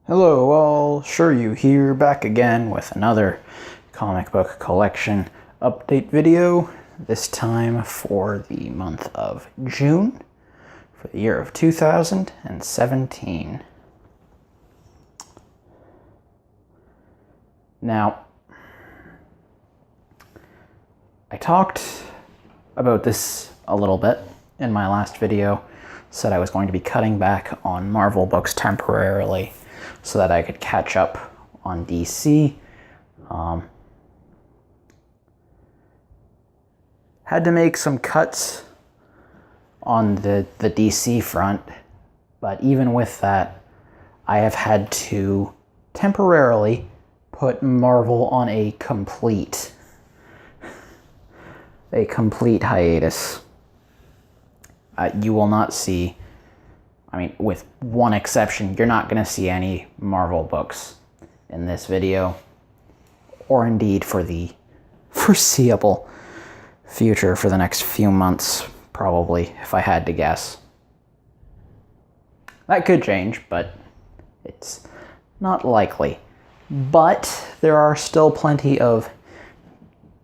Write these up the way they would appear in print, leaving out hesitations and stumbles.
Hello all, Shurue here, back again with another comic book collection update video, this time for the month of June, for the year of 2017. Now, I talked about this a little bit in my last video, said I was going to be cutting back on Marvel books temporarily, so that I could catch up on DC. Had to make some cuts on the DC front, but even with that, I have had to temporarily put Marvel on a complete hiatus. You will not see, with one exception, you're not going to see any Marvel books in this video, or indeed for the foreseeable future, for the next few months, probably, if I had to guess. That could change, but it's not likely. But there are still plenty of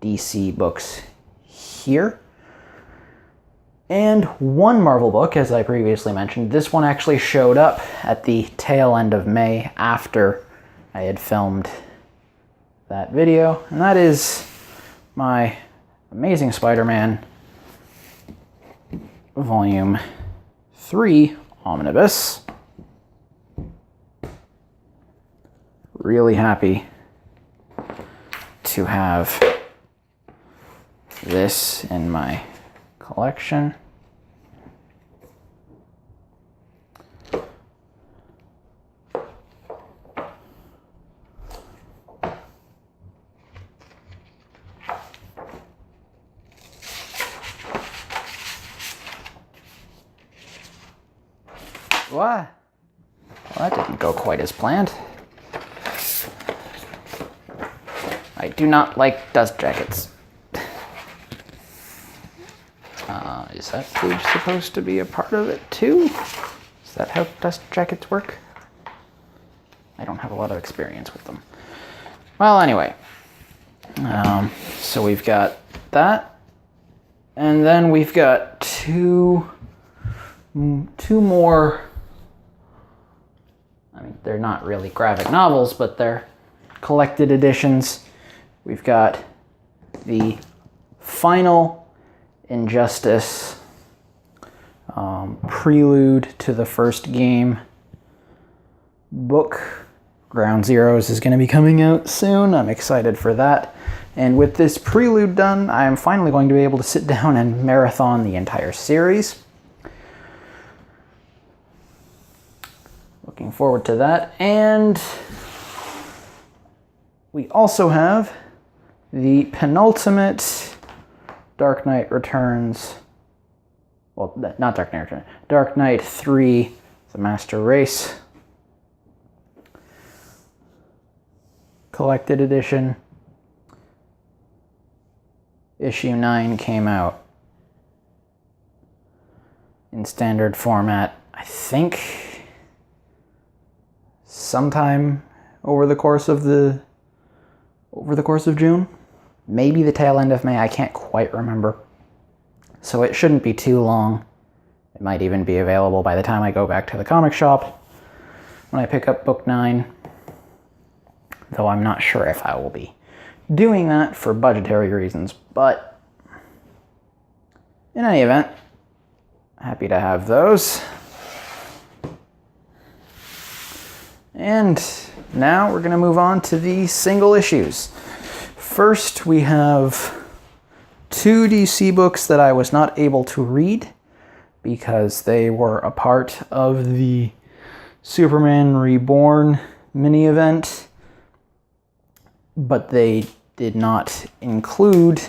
DC books here. And one Marvel book, as I previously mentioned, this one actually showed up at the tail end of May after I had filmed that video, and that is my Amazing Spider-Man Volume 3 Omnibus. Really happy to have this in my collection. What? Well, that didn't go quite as planned. I do not like dust jackets. Is that page supposed to be a part of it too? Is that how dust jackets work? I don't have a lot of experience with them. Well, anyway. So we've got that. And then we've got two more. They're not really graphic novels, but they're collected editions. We've got the final Injustice prelude to the first game book. Ground Zeroes is going to be coming out soon. I'm excited for that. And with this prelude done, I am finally going to be able to sit down and marathon the entire series. Looking forward to that. And we also have the penultimate Dark Knight Returns, well, not Dark Knight Returns, Dark Knight 3, The Master Race collected edition. Issue 9 came out in standard format, I think, sometime over the course of June. Maybe the tail end of May, I can't quite remember. So it shouldn't be too long. It might even be available by the time I go back to the comic shop when I pick up book 9. Though I'm not sure if I will be doing that for budgetary reasons, but in any event, happy to have those. And now we're going to move on to the single issues. First, we have two DC books that I was not able to read because they were a part of the Superman Reborn mini-event, but they did not include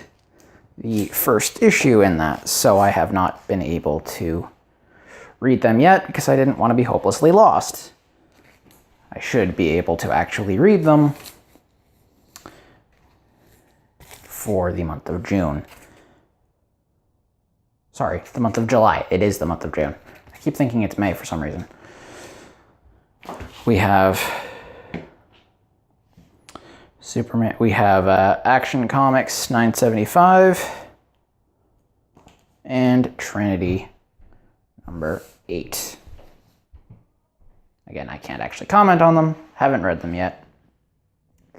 the first issue in that, so I have not been able to read them yet because I didn't want to be hopelessly lost. I should be able to actually read them for the month of June. Sorry, the month of July. It is the month of June. I keep thinking it's May for some reason. We have Superman. We have Action Comics 975 and Trinity number 8. Again, I can't actually comment on them. Haven't read them yet.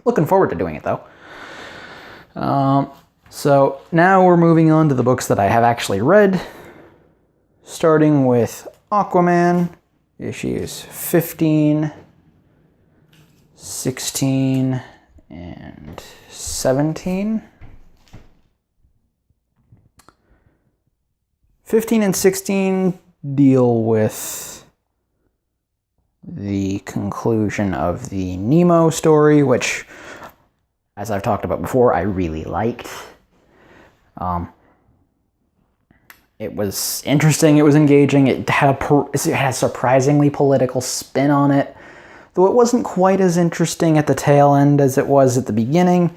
Looking forward to doing it though. So now we're moving on to the books that I have actually read, starting with Aquaman, issues 15, 16, and 17. 15 and 16 deal with the conclusion of the Nemo story, which, as I've talked about before, I really liked. It was interesting, it was engaging, it had a surprisingly political spin on it. Though it wasn't quite as interesting at the tail end as it was at the beginning,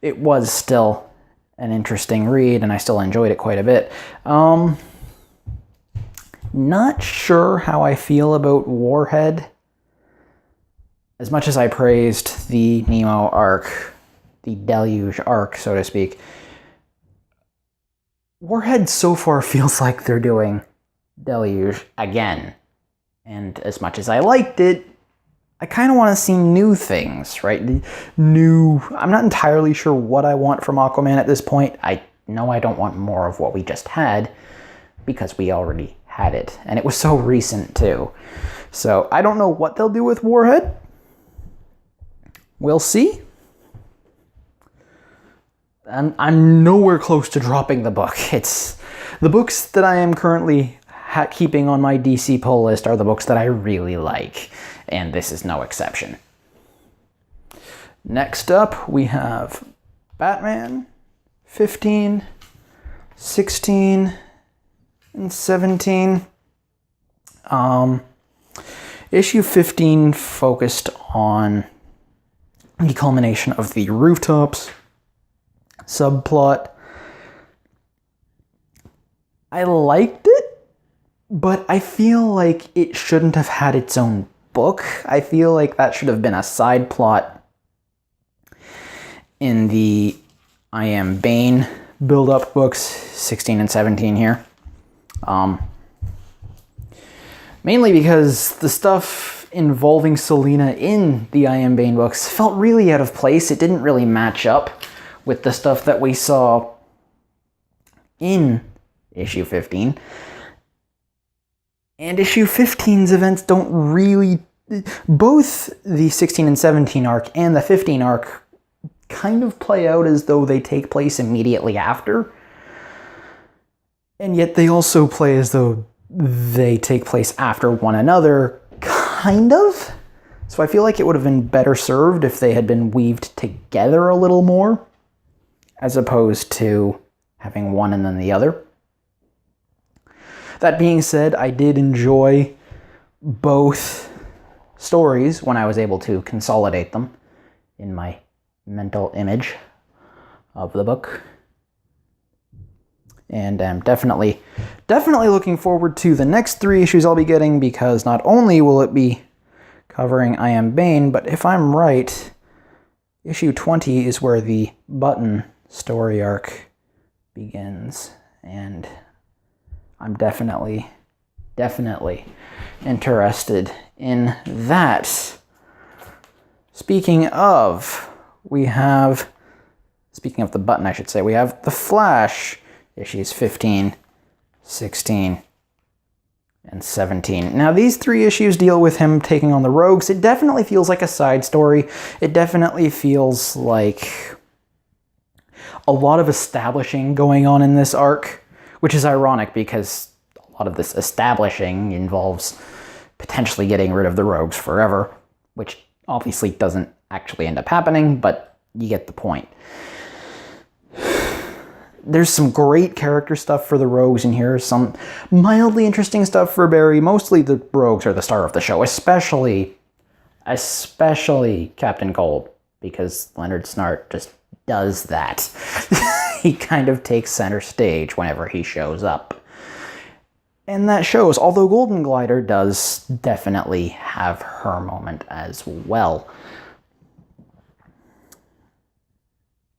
it was still an interesting read, and I still enjoyed it quite a bit. Not sure how I feel about Warhead. As much as I praised the Nemo arc, the Deluge arc, so to speak, Warhead so far feels like they're doing Deluge again. And as much as I liked it, I kind of want to see new things, right? I'm not entirely sure what I want from Aquaman at this point. I know I don't want more of what we just had, because we already had it. And it was so recent, too. So I don't know what they'll do with Warhead. We'll see. I'm nowhere close to dropping the book. It's the books that I am currently keeping on my DC pull list are the books that I really like, and this is no exception. Next up, we have Batman 15, 16, and 17. Issue 15 focused on the culmination of the rooftops subplot. I liked it, but I feel like it shouldn't have had its own book. I feel like that should have been a side plot in the I Am Bane build-up books, 16 and 17 here. Mainly because the stuff involving Selina in the I Am Bane books felt really out of place. It didn't really match up with the stuff that we saw in issue 15. And issue 15's events don't really... Both the 16 and 17 arc and the 15 arc kind of play out as though they take place immediately after. And yet they also play as though they take place after one another, kind of. So I feel like it would have been better served if they had been weaved together a little more, as opposed to having one and then the other. That being said, I did enjoy both stories when I was able to consolidate them in my mental image of the book. And I'm definitely looking forward to the next 3 issues I'll be getting, because not only will it be covering I Am Bane, but if I'm right, issue 20 is where the Button story arc begins, and I'm definitely interested in that. Speaking of the Button, I should say, we have The Flash, issues 15, 16, and 17. Now, these 3 issues deal with him taking on the Rogues. It definitely feels like a side story. It definitely feels like a lot of establishing going on in this arc, which is ironic because a lot of this establishing involves potentially getting rid of the Rogues forever, which obviously doesn't actually end up happening, but you get the point. There's some great character stuff for the Rogues in here, some mildly interesting stuff for Barry. Mostly the Rogues are the star of the show, especially Captain Cold, because Leonard Snart just does that. He kind of takes center stage whenever he shows up. And that shows, although Golden Glider does definitely have her moment as well.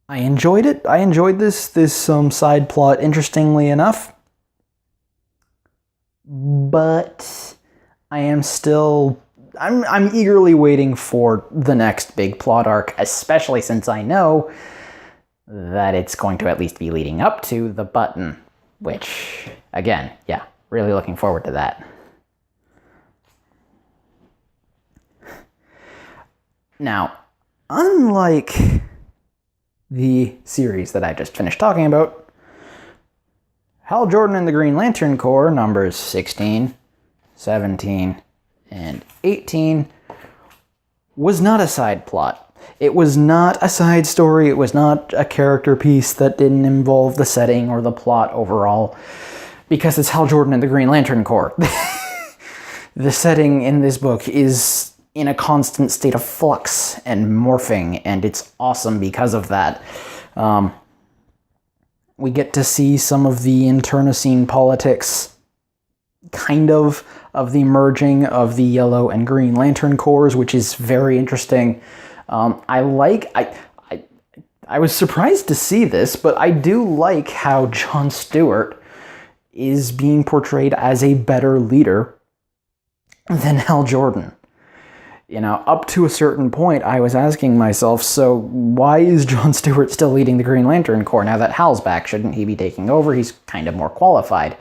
I enjoyed it. I enjoyed this side plot, interestingly enough. But I am still... I'm eagerly waiting for the next big plot arc, especially since I know that it's going to at least be leading up to the button, which, again, yeah, really looking forward to that. Now, unlike the series that I just finished talking about, Hal Jordan and the Green Lantern Corps, numbers 16, 17, and 18, was not a side plot. It was not a side story. It was not a character piece that didn't involve the setting or the plot overall, because it's Hal Jordan and the Green Lantern Corps. The setting in this book is in a constant state of flux and morphing, and it's awesome because of that. We get to see some of the internecine politics, kind of the merging of the Yellow and Green Lantern Corps, which is very interesting. I was surprised to see this, but I do like how Jon Stewart is being portrayed as a better leader than Hal Jordan. You know, up to a certain point, I was asking myself, so why is Jon Stewart still leading the Green Lantern Corps now that Hal's back? Shouldn't he be taking over? He's kind of more qualified.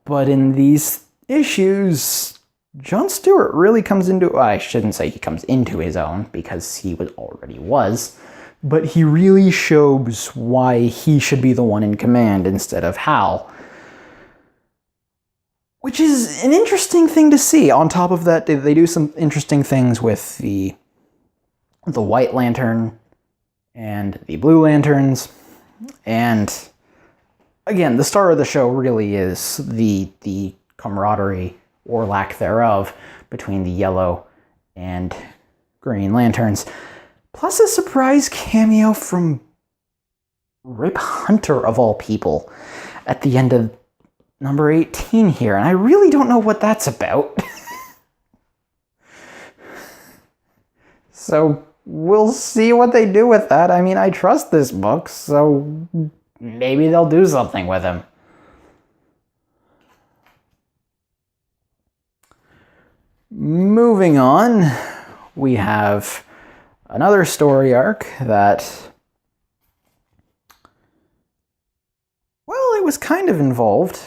But in these issues, Jon Stewart really comes into... I shouldn't say he comes into his own, because he already was, but he really shows why he should be the one in command instead of Hal. Which is an interesting thing to see. On top of that, they do some interesting things with the White Lantern and the Blue Lanterns. And again, the star of the show really is the camaraderie, or lack thereof, between the Yellow and Green Lanterns. Plus a surprise cameo from Rip Hunter, of all people, at the end of number 18 here, and I really don't know what that's about. So we'll see what they do with that. I mean, I trust this book, so maybe they'll do something with him. Moving on, we have another story arc that, well, it was kind of involved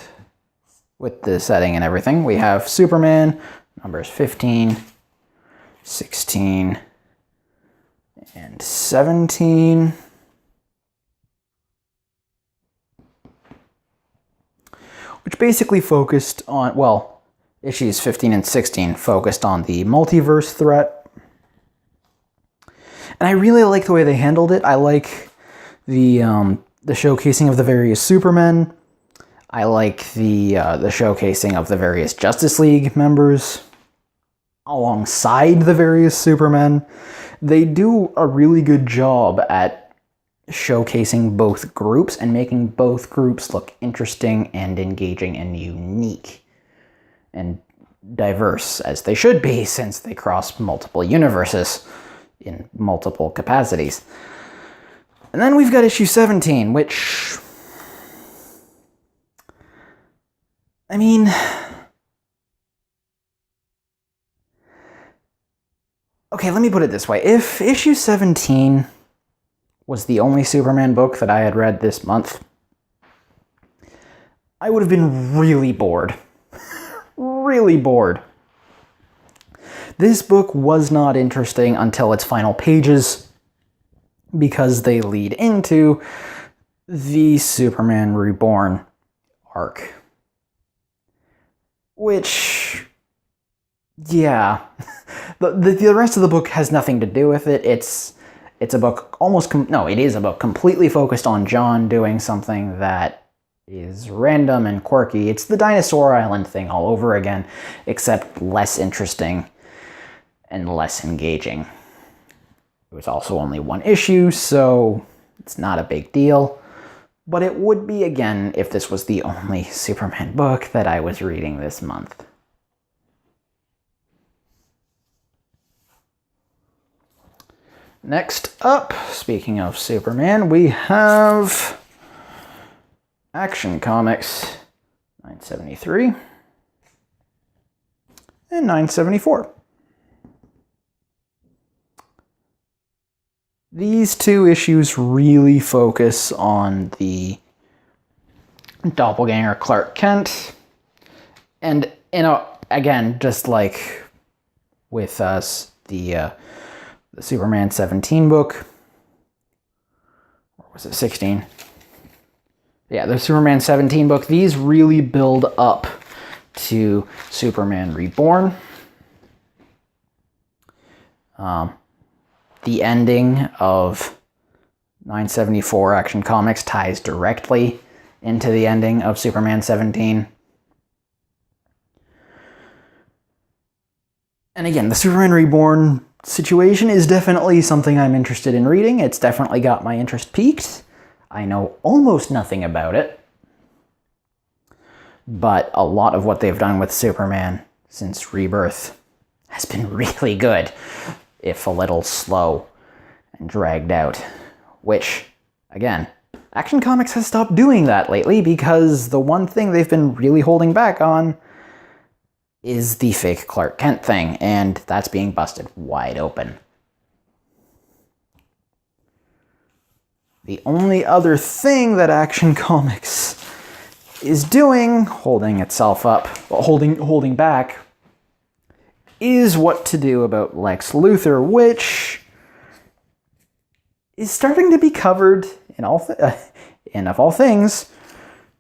with the setting and everything. We have Superman, numbers 15, 16, and 17. Which basically focused on, well, issues 15 and 16 focused on the multiverse threat. And I really like the way they handled it. I like the showcasing of the various Supermen. I like the showcasing of the various Justice League members alongside the various Supermen. They do a really good job at showcasing both groups and making both groups look interesting and engaging and unique and diverse, as they should be, since they cross multiple universes in multiple capacities. And then we've got issue 17, which, I mean, okay, let me put it this way. If issue 17 was the only Superman book that I had read this month, I would have been really bored. Really bored. This book was not interesting until its final pages, because they lead into the Superman Reborn arc. Which, yeah, the rest of the book has nothing to do with it. It's a book it is a book completely focused on John doing something that is random and quirky. It's the Dinosaur Island thing all over again, except less interesting and less engaging. It was also only one issue, so it's not a big deal. But it would be, again, if this was the only Superman book that I was reading this month. Next up, speaking of Superman, we have Action Comics 973 and 974. These two issues really focus on the doppelganger Clark Kent, and again, just like with us, the Superman 17 book, or was it 16? Yeah, the Superman 17 book. These really build up to Superman Reborn. The ending of 974 Action Comics ties directly into the ending of Superman 17. And again, the Superman Reborn situation is definitely something I'm interested in reading. It's definitely got my interest piqued. I know almost nothing about it, but a lot of what they've done with Superman since Rebirth has been really good, if a little slow and dragged out, which, again, Action Comics has stopped doing that lately because the one thing they've been really holding back on is the fake Clark Kent thing, and that's being busted wide open. The only other thing that Action Comics is doing, holding itself up, holding back, is what to do about Lex Luthor, which is starting to be covered in in of all things,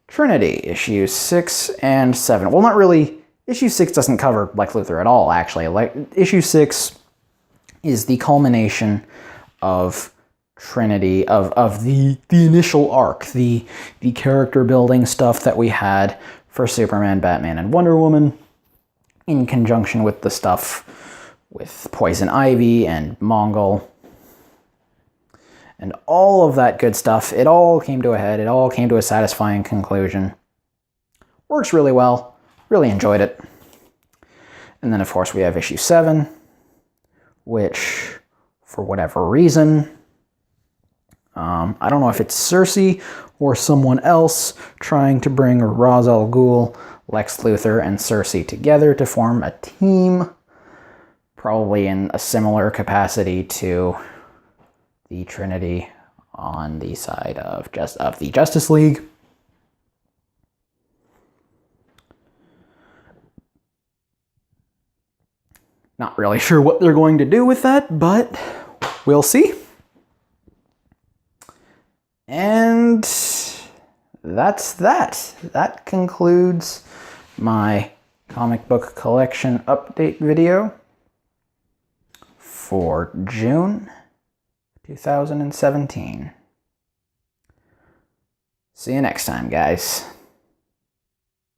Trinity, issues 6 and 7. Well, not really. Issue 6 doesn't cover Lex Luthor at all, actually. Issue 6 is the culmination of Trinity, of the initial arc, the character building stuff that we had for Superman, Batman, and Wonder Woman, in conjunction with the stuff with Poison Ivy and Mongol, and all of that good stuff. It all came to a head. It all came to a satisfying conclusion. Works really well. Really enjoyed it. And then, of course, we have issue 7, which, for whatever reason, I don't know if it's Cersei or someone else trying to bring Ra's al Ghul, Lex Luthor, and Cersei together to form a team, probably in a similar capacity to the Trinity on the side of the Justice League. Not really sure what they're going to do with that, but we'll see. And that's that. That concludes my comic book collection update video for June 2017. See you next time, guys.